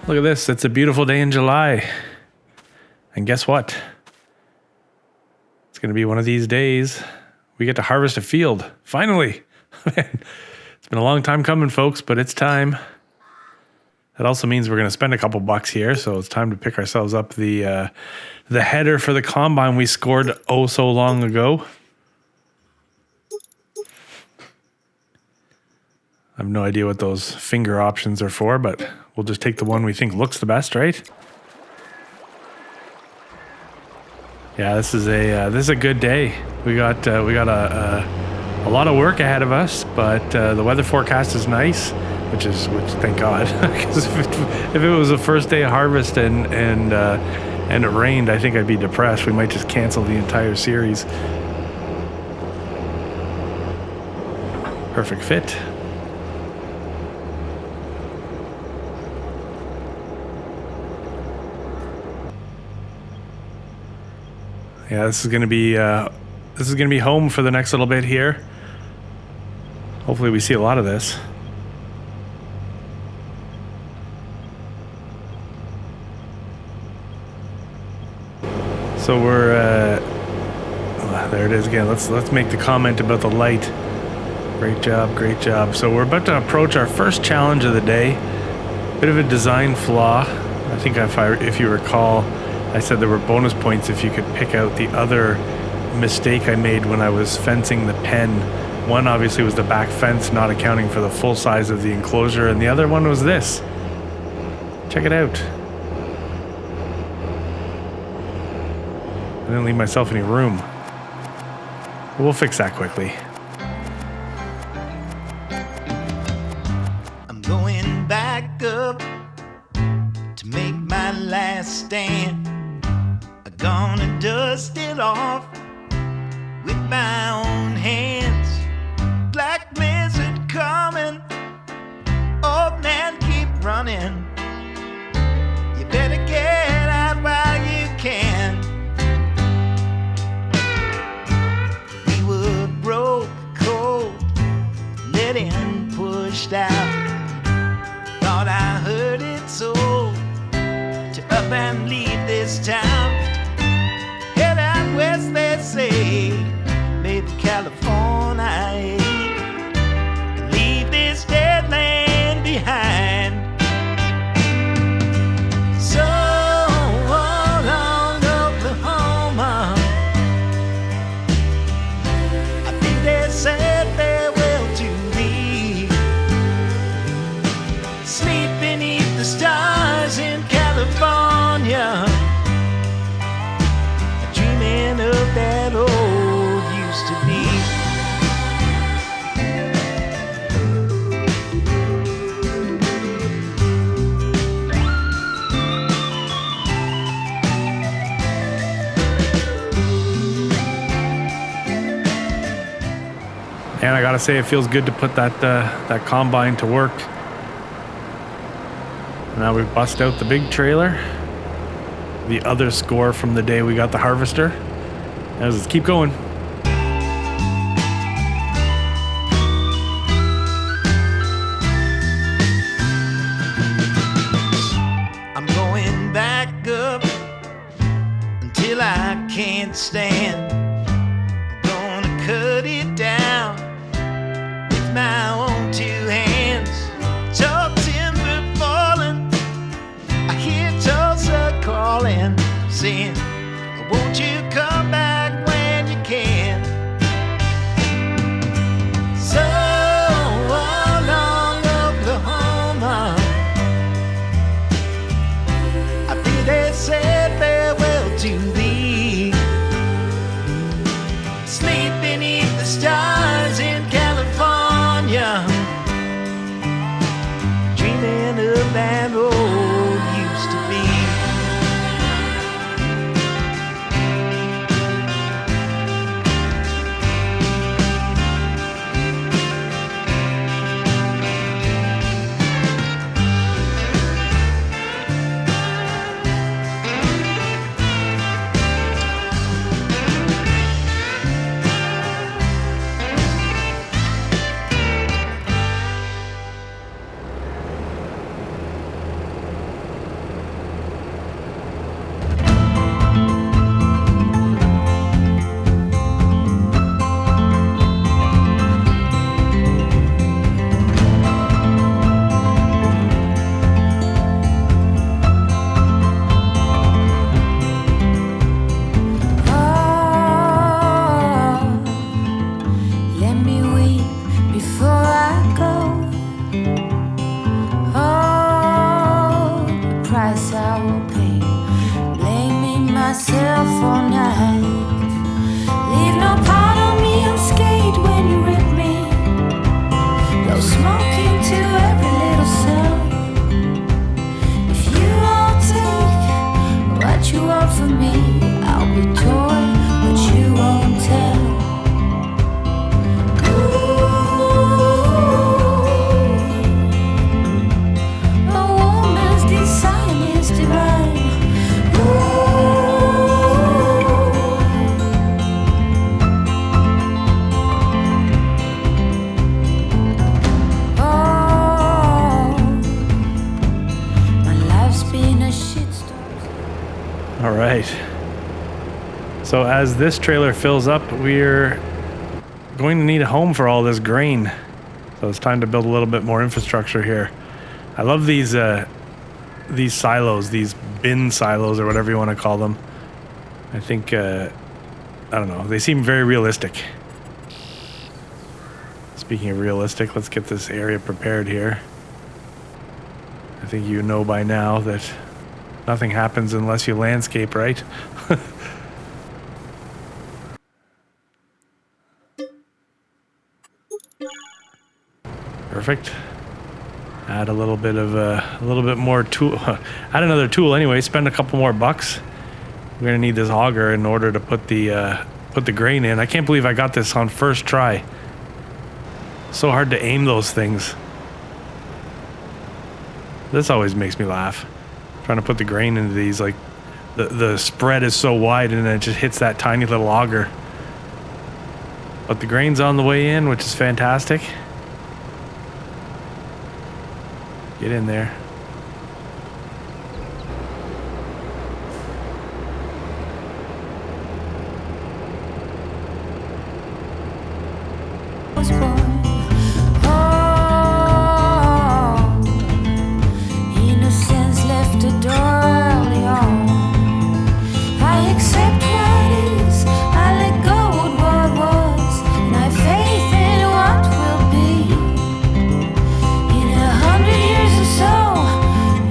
Look at this. It's a beautiful day in July. And guess what? It's going to be one of these days we get to harvest a field. Finally. It's been a long time coming, folks, but it's time. That also means we're going to spend a couple bucks here, so it's time to pick ourselves up the header for the combine we scored oh so long ago. I have no idea what those finger options are for, but we'll just take the one we think looks the best, right? Yeah, this is a good day. We got a lot of work ahead of us, but the weather forecast is nice, which thank God, because if it was the first day of harvest and it rained, I think I'd be depressed. We might just cancel the entire series. Perfect fit. Yeah, this is gonna be home for the next little bit here. Hopefully we see a lot of this. So we're there it is again. Let's make the comment about the light. Great job. So we're about to approach our first challenge of the day. Bit of a design flaw. I think if you recall, I said there were bonus points if you could pick out the other mistake I made when I was fencing the pen. One obviously was the back fence not accounting for the full size of the enclosure, and the other one was this. Check it out. I didn't leave myself any room. But we'll fix that quickly. I'm going back up to make my last stand. I'm gonna dust it off with my own hands. Black blizzard coming, old man keep running. You better get out while you can. We were broke, cold, letting pushed out. Thought I heard it so, to up and leave this town. Head out west, they say, maybe California, and leave this dead land behind. So long, Oklahoma, I think they said farewell to me. Sleep beneath the stars in California, dreaming of that old used to be. And I gotta say, it feels good to put that combine to work. Now we've bust out the big trailer. The other score from the day we got the harvester. Now let's keep going. I'm going back up until I can't stand. I'm gonna cut it down with my own two hands. Tall timber falling, I hear Tulsa calling, saying, won't you come back when you can? So long, Oklahoma, I think they said farewell to thee. So as this trailer fills up, we're going to need a home for all this grain. So it's time to build a little bit more infrastructure here. I love these silos, these bin silos or whatever you want to call them. I think, I don't know, they seem very realistic. Speaking of realistic, let's get this area prepared here. I think you know by now that nothing happens unless you landscape, right? Perfect. Add a little bit more tool. Add another tool anyway. Spend a couple more bucks. We're gonna need this auger in order to put the grain in. I can't believe I got this on first try. So hard to aim those things. This always makes me laugh. Trying to put the grain into these, like the spread is so wide and it just hits that tiny little auger. But the grain's on the way in, which is fantastic. Get in there. Was born. Innocence left the door early on. I accept what is, I let go of what was, and I have faith in what will be. In 100 years or so,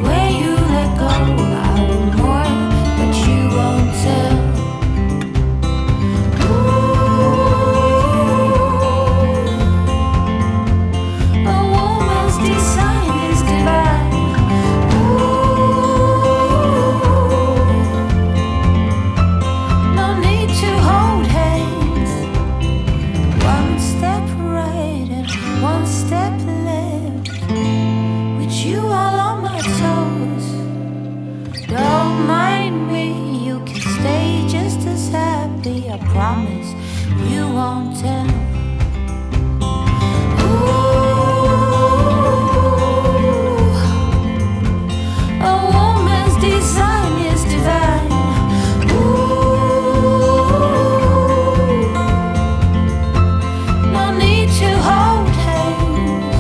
where you let go, I will mourn, but you won't tell. A woman's design is divine. No need to hold hands. One step right and one step left. With you all on my toes. Don't mind me, you can stay just as happy. I promise you won't tell. A woman's design is divine. No need to hold hands.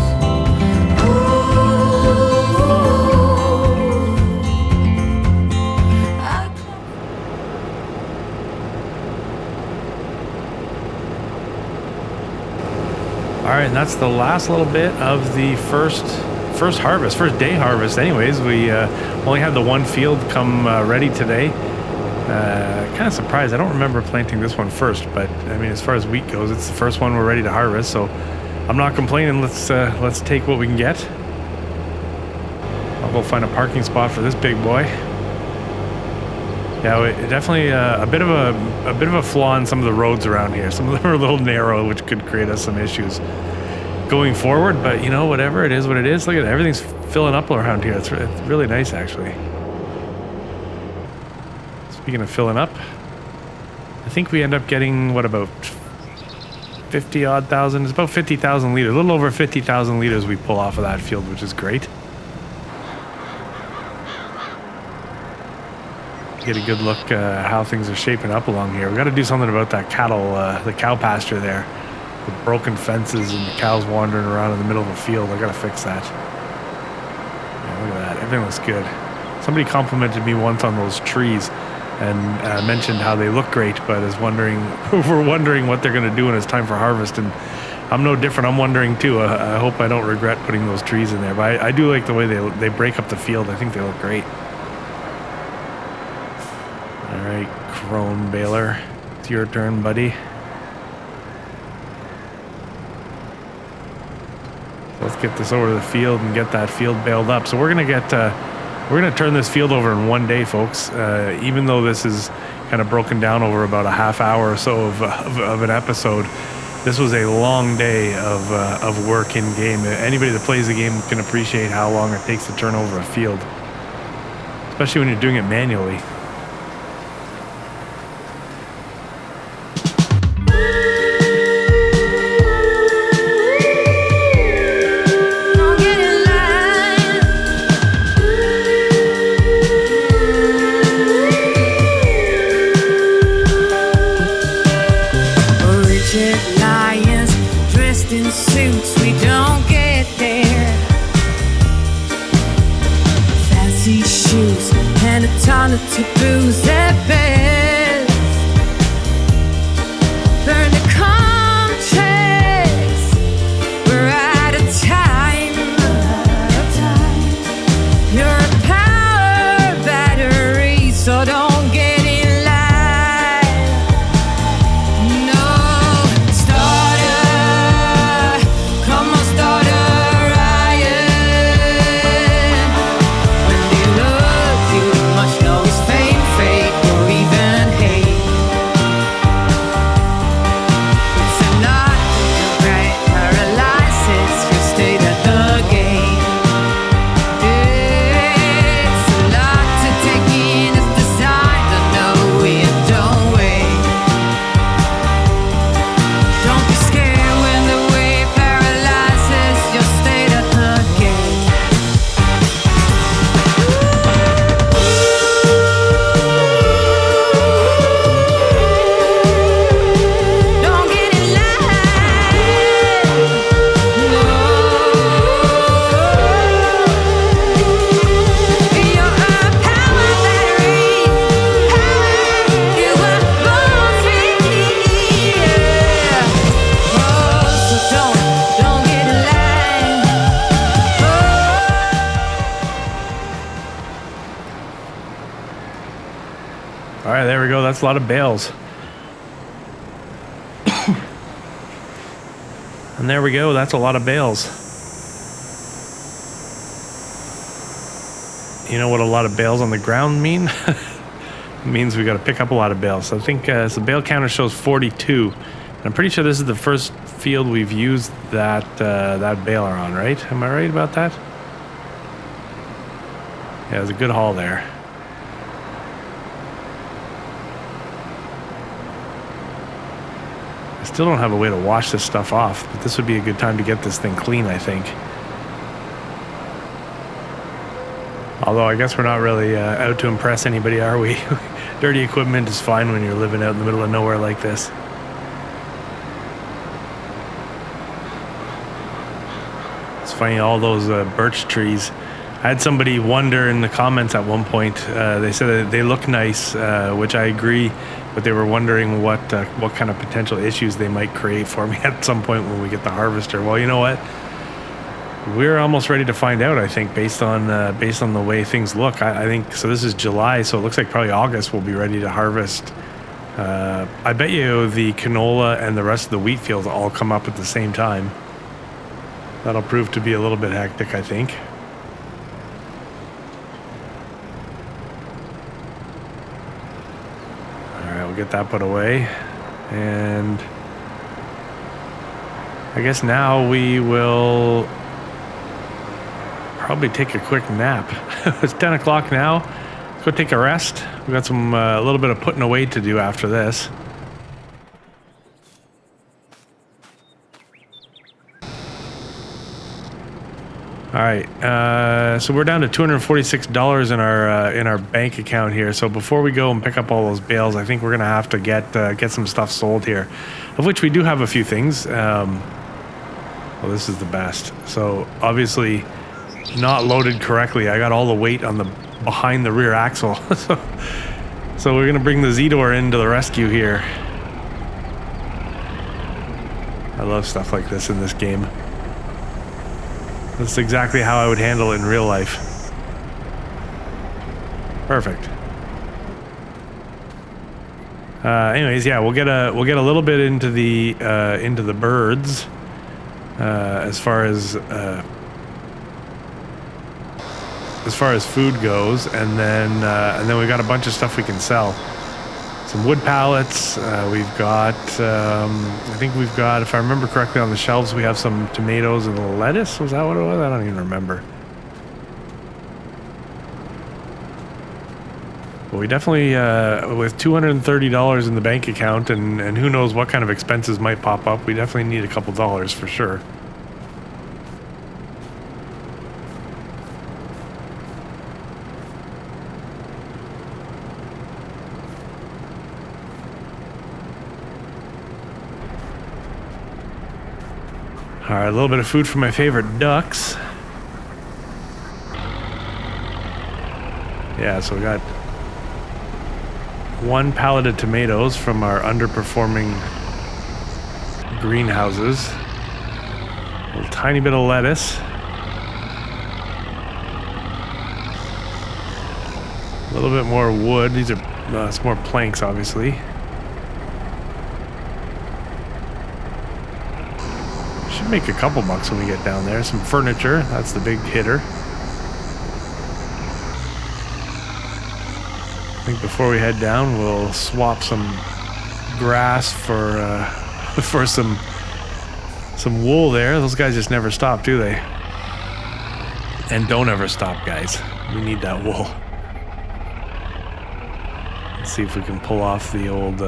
All right, and that's the last little bit of the first harvest, first day harvest. Anyways, we only had the one field come ready today. Kind of surprised. I don't remember planting this one first, but I mean, as far as wheat goes, it's the first one we're ready to harvest. So I'm not complaining. Let's take what we can get. I'll go find a parking spot for this big boy. Yeah, it definitely a bit of a flaw in some of the roads around here. Some of them are a little narrow, which could create us some issues going forward. But you know, whatever, it is what it is. Look at it, everything's filling up around here. It's really nice, actually. Speaking of filling up, I think we end up getting what, about 50-odd thousand? It's about 50,000 liters, a little over 50,000 liters we pull off of that field, which is great. Get a good look how things are shaping up along here. We got to do something about that the cow pasture there. The broken fences and the cows wandering around in the middle of a field. I got to fix that. Yeah, look at that. Everything looks good. Somebody complimented me once on those trees and mentioned how they look great, but is wondering, we're wondering what they're going to do when it's time for harvest. And I'm no different. I'm wondering too. I hope I don't regret putting those trees in there. But I do like the way they break up the field. I think they look great. All right, Crone Baler, it's your turn, buddy. Let's get this over to the field and get that field baled up. So we're gonna turn this field over in one day, folks. Even though this is kind of broken down over about a half hour or so of an episode, this was a long day of work in game. Anybody that plays the game can appreciate how long it takes to turn over a field, especially when you're doing it manually. That's a lot of bales. And there we go. That's a lot of bales. You know what a lot of bales on the ground mean? It means we got to pick up a lot of bales. So I think so the bale counter shows 42. And I'm pretty sure this is the first field we've used that that baler on, right? Am I right about that? Yeah, it was a good haul there. I still don't have a way to wash this stuff off, but this would be a good time to get this thing clean, I think. Although I guess we're not really out to impress anybody, are we? Dirty equipment is fine when you're living out in the middle of nowhere like this. It's funny, all those birch trees. I had somebody wonder in the comments at one point. They said that they look nice, which I agree, but they were wondering what kind of potential issues they might create for me at some point when we get the harvester. Well, you know what? We're almost ready to find out, I think, based on the way things look. I think so. This is July, so it looks like probably August we'll be ready to harvest. I bet you the canola and the rest of the wheat fields all come up at the same time. That'll prove to be a little bit hectic, I think. Get that put away, and I guess now we will probably take a quick nap. It's 10 o'clock now. Let's go take a rest. We've got some a little bit of putting away to do after this. All right, so we're down to $246 in our bank account here. So before we go and pick up all those bales, I think we're gonna have to get some stuff sold here, of which we do have a few things. Well, this is the best. So obviously, not loaded correctly. I got all the weight on the behind the rear axle. So we're gonna bring the Z-Door into the rescue here. I love stuff like this in this game. That's exactly how I would handle it in real life. Perfect. Anyways, yeah, we'll get a little bit into the birds as far as food goes, and then we've got a bunch of stuff we can sell. Some wood pallets. We've got, I think we've got, if I remember correctly, on the shelves we have some tomatoes and lettuce. Was that what it was? I don't even remember. But we definitely, with $230 in the bank account, and who knows what kind of expenses might pop up, we definitely need a couple dollars for sure. All right, a little bit of food for my favorite ducks. Yeah, so we got one pallet of tomatoes from our underperforming greenhouses. A little tiny bit of lettuce. A little bit more wood. These are some more planks, obviously. Make a couple bucks when we get down there. Some furniture, that's the big hitter. I think before we head down, we'll swap some grass for for some wool there. Those guys just never stop, do they? And don't ever stop, guys. We need that wool. Let's see if we can pull off the old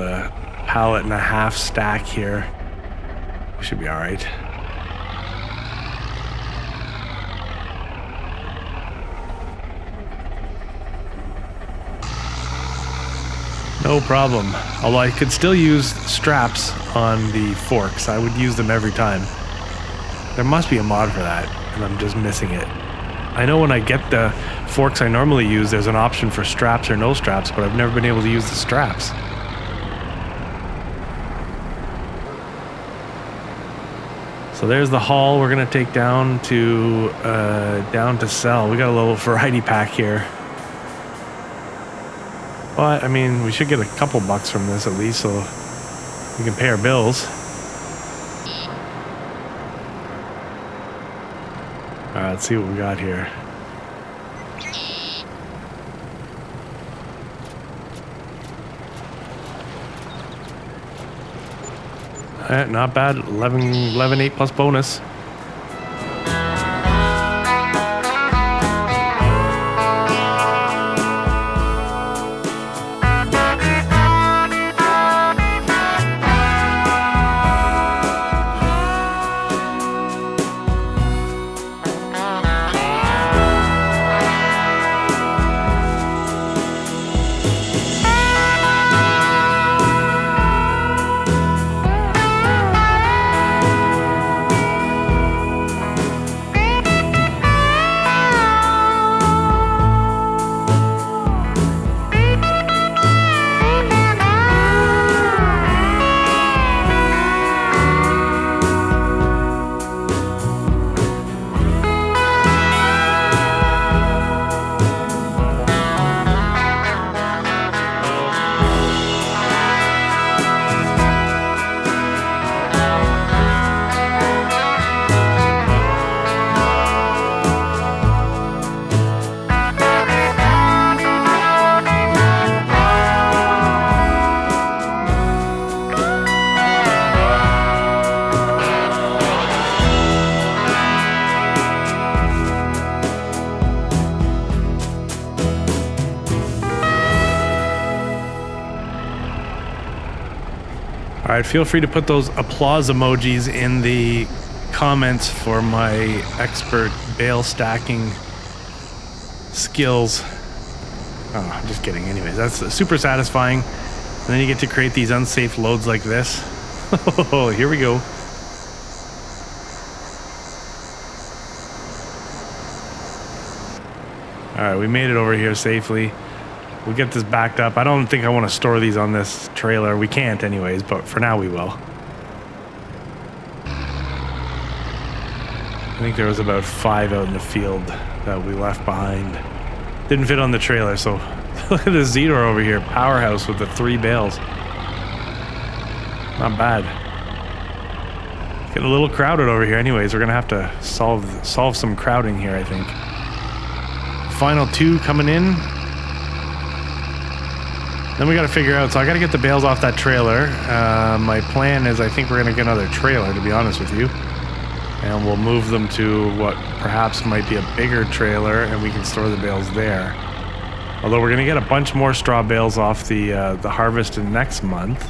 pallet and a half stack here. We should be all right. No problem. Although I could still use straps on the forks. I would use them every time. There must be a mod for that, and I'm just missing it. I know when I get the forks I normally use, there's an option for straps or no straps, but I've never been able to use the straps. So there's the haul we're gonna take down to sell. We got a little variety pack here. But, I mean, we should get a couple bucks from this at least, so we can pay our bills. Alright, let's see what we got here. Alright, not bad. 11.8 plus bonus. All right, feel free to put those applause emojis in the comments for my expert bale stacking skills. Oh, I'm just kidding. Anyways, that's super satisfying. And then you get to create these unsafe loads like this. Oh, here we go. All right, we made it over here safely. We'll get this backed up. I don't think I want to store these on this trailer. We can't anyways, but for now we will. I think there was about 5 out in the field that we left behind. Didn't fit on the trailer, so look at this Zetor over here. Powerhouse with the 3 bales. Not bad. Getting a little crowded over here anyways. We're going to have to solve some crowding here, I think. Final 2 coming in. Then we got to figure out, so I got to get the bales off that trailer. My plan is I think we're going to get another trailer, to be honest with you. And we'll move them to what perhaps might be a bigger trailer, and we can store the bales there. Although we're going to get a bunch more straw bales off the harvest in next month.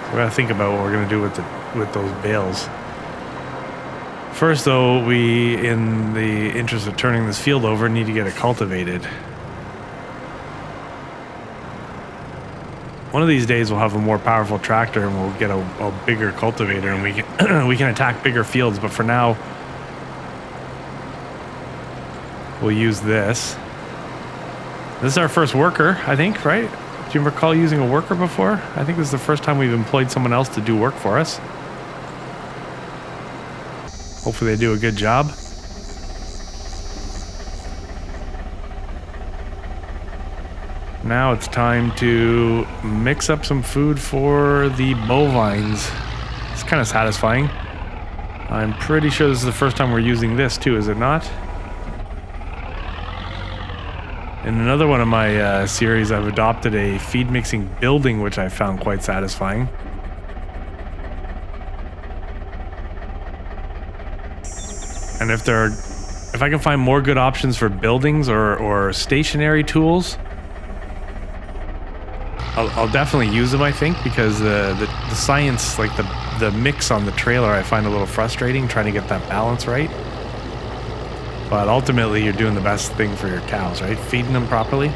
So we got to think about what we're going to do with those bales. First, though, we, in the interest of turning this field over, need to get it cultivated. One of these days, we'll have a more powerful tractor, and we'll get a bigger cultivator, and we can we can attack bigger fields. But for now, we'll use this. This is our first worker, I think, right? Do you recall using a worker before? I think this is the first time we've employed someone else to do work for us. Hopefully they do a good job. Now it's time to mix up some food for the bovines. It's kind of satisfying. I'm pretty sure this is the first time we're using this too, is it not? In another one of my series, I've adopted a feed mixing building, which I found quite satisfying. And if I can find more good options for buildings or stationary tools, I'll definitely use them, I think, because the science, like the mix on the trailer, I find a little frustrating trying to get that balance right. But ultimately, you're doing the best thing for your cows, right? Feeding them properly.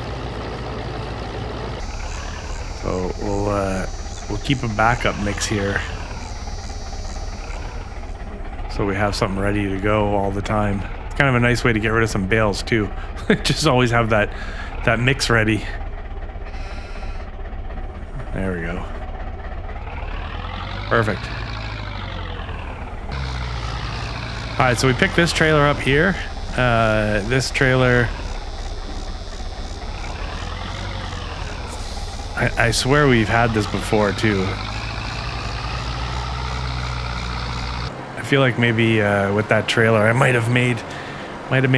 So we'll keep a backup mix here, so we have something ready to go all the time. It's kind of a nice way to get rid of some bales too. Just always have that mix ready. There we go. Perfect. All right, so we picked this trailer up here. This trailer I swear we've had this before too. I feel like maybe with that trailer I might have made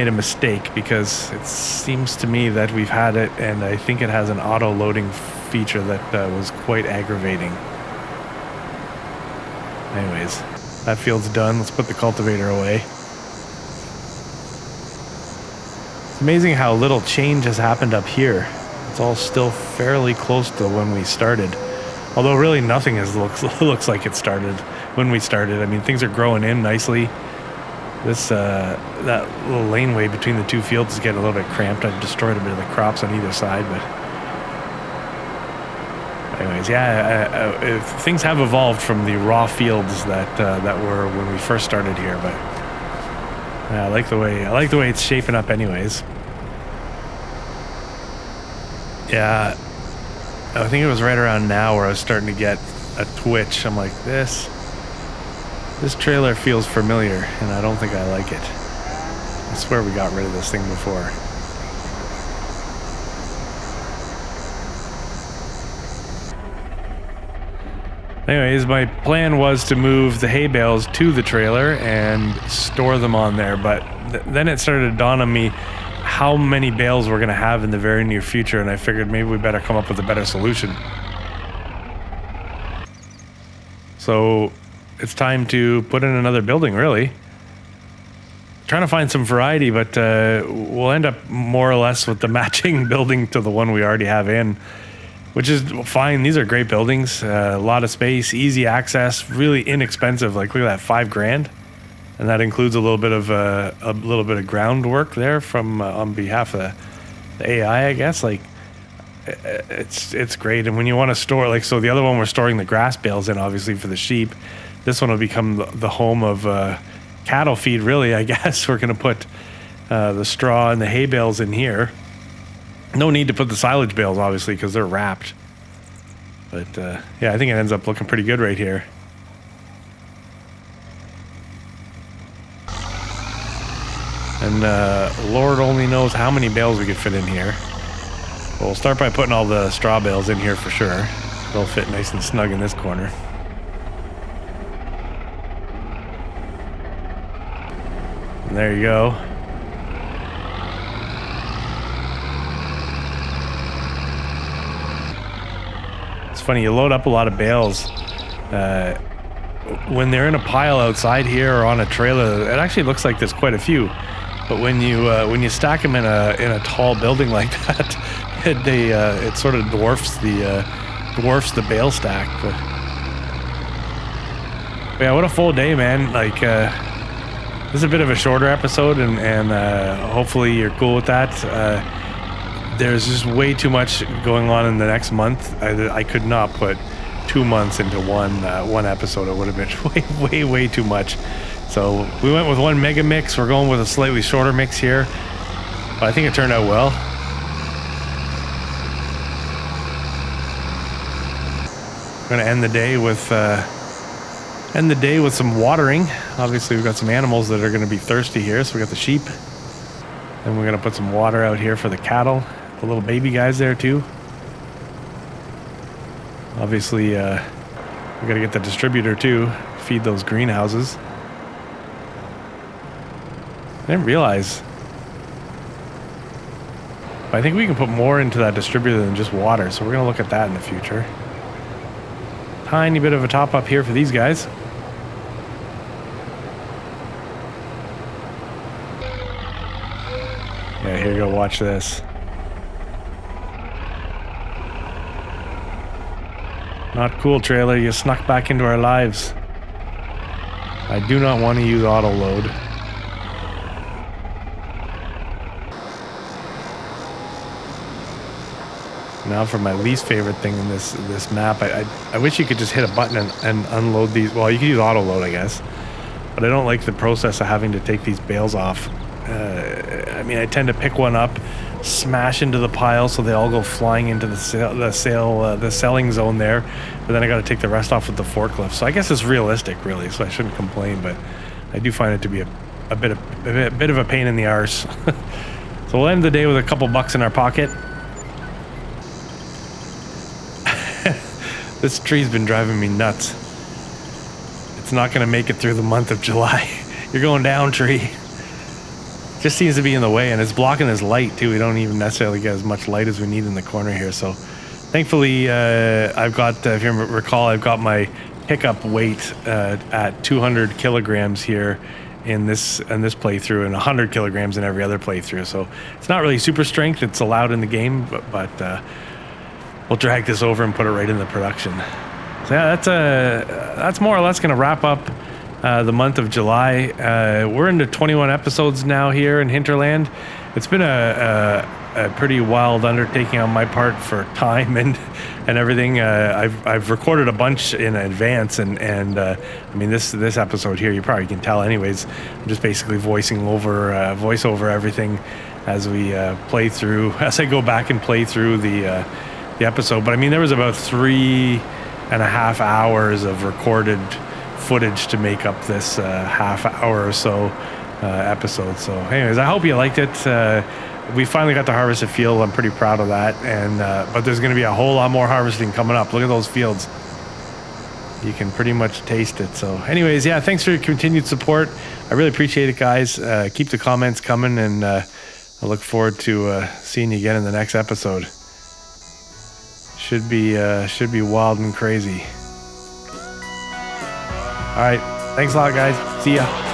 a mistake, because it seems to me that we've had it, and I think it has an auto loading feature that was quite aggravating. Anyways, that field's done. Let's put the cultivator away. It's amazing how little change has happened up here. It's all still fairly close to when we started. Although really nothing looks like it started when we started. I mean, things are growing in nicely. This that little laneway between the two fields is getting a little bit cramped. I've destroyed a bit of the crops on either side, but anyways, yeah, things have evolved from the raw fields that were when we first started here. But I like the way it's shaping up, anyways. Yeah, I think it was right around now where I was starting to get a twitch. I'm like, this trailer feels familiar, and I don't think I like it. I swear we got rid of this thing before. Anyways, my plan was to move the hay bales to the trailer and store them on there, but then it started to dawn on me how many bales we're going to have in the very near future, and I figured maybe we better come up with a better solution. So it's time to put in another building, really. Trying to find some variety, but we'll end up more or less with the matching building to the one we already have in, which is fine. These are great buildings, a lot of space, easy access, really inexpensive. Like, look at that, $5,000, and that includes a little bit of groundwork there from on behalf of the AI, I guess. Like, it's great. And when you want to store, like, so the other one we're storing the grass bales in, obviously for the sheep. This one will become the home of cattle feed, really, I guess. We're going to put the straw and the hay bales in here. No need to put the silage bales, obviously, because they're wrapped. But yeah, I think it ends up looking pretty good right here. And Lord only knows how many bales we could fit in here. We'll start by putting all the straw bales in here for sure. They'll fit nice and snug in this corner. And there you go. It's funny, you load up a lot of bales. When they're in a pile outside here or on a trailer, it actually looks like there's quite a few. But when you stack them in a tall building like that, it sort of dwarfs the bale stack. But yeah, what a full day, man! Like. This is a bit of a shorter episode, and hopefully you're cool with that. There's just way too much going on in the next month. I could not put 2 months into one episode. It would have been way too much. So we went with one mega mix. We're going with a slightly shorter mix here, but I think it turned out well. I'm gonna end the day with some watering. Obviously, we've got some animals that are going to be thirsty here. So we got the sheep, and we're going to put some water out here for the cattle, the little baby guys there too. Obviously, we got to get the distributor too, feed those greenhouses. I didn't realize. I think we can put more into that distributor than just water, so we're going to look at that in the future. Tiny bit of a top up here for these guys. Yeah, here you go, watch this. Not cool, trailer, you snuck back into our lives. I do not want to use auto load. Now for my least favorite thing in this map, I wish you could just hit a button and unload these. Well, you can use auto load, I guess, but I don't like the process of having to take these bales off. I mean, I tend to pick one up, smash into the pile, so they all go flying into the selling zone there. But then I got to take the rest off with the forklift. So I guess it's realistic, really. So I shouldn't complain, but I do find it to be a bit of a pain in the arse. So we'll end the day with a couple bucks in our pocket. This tree's been driving me nuts. It's not going to make it through the month of July. You're going down, tree. Just seems to be in the way, and it's blocking this light too. We don't even necessarily get as much light as we need in the corner here. So thankfully, I've got, if you recall, I've got my pickup weight at 200 kilograms here in this playthrough, and 100 kilograms in every other playthrough. So it's not really super strength. It's allowed in the game, but we'll drag this over and put it right in the production. So yeah, that's more or less going to wrap up the month of July. We're into 21 episodes now here in Hinterland. It's been a pretty wild undertaking on my part for time and everything. I've recorded a bunch in advance, and I mean this episode here, you probably can tell anyways, I'm just basically voice over everything as we play through, as I go back and play through the episode. But I mean, there was about 3.5 hours of recorded footage to make up this half hour or so episode. So anyways, I hope you liked it. We finally got to harvest a field. I'm pretty proud of that. And but there's going to be a whole lot more harvesting coming up. Look at those fields. You can pretty much taste it. So anyways, yeah, thanks for your continued support. I really appreciate it, guys. Keep the comments coming, and I look forward to seeing you again in the next episode. Should be wild and crazy. All right. Thanks a lot, guys. See ya.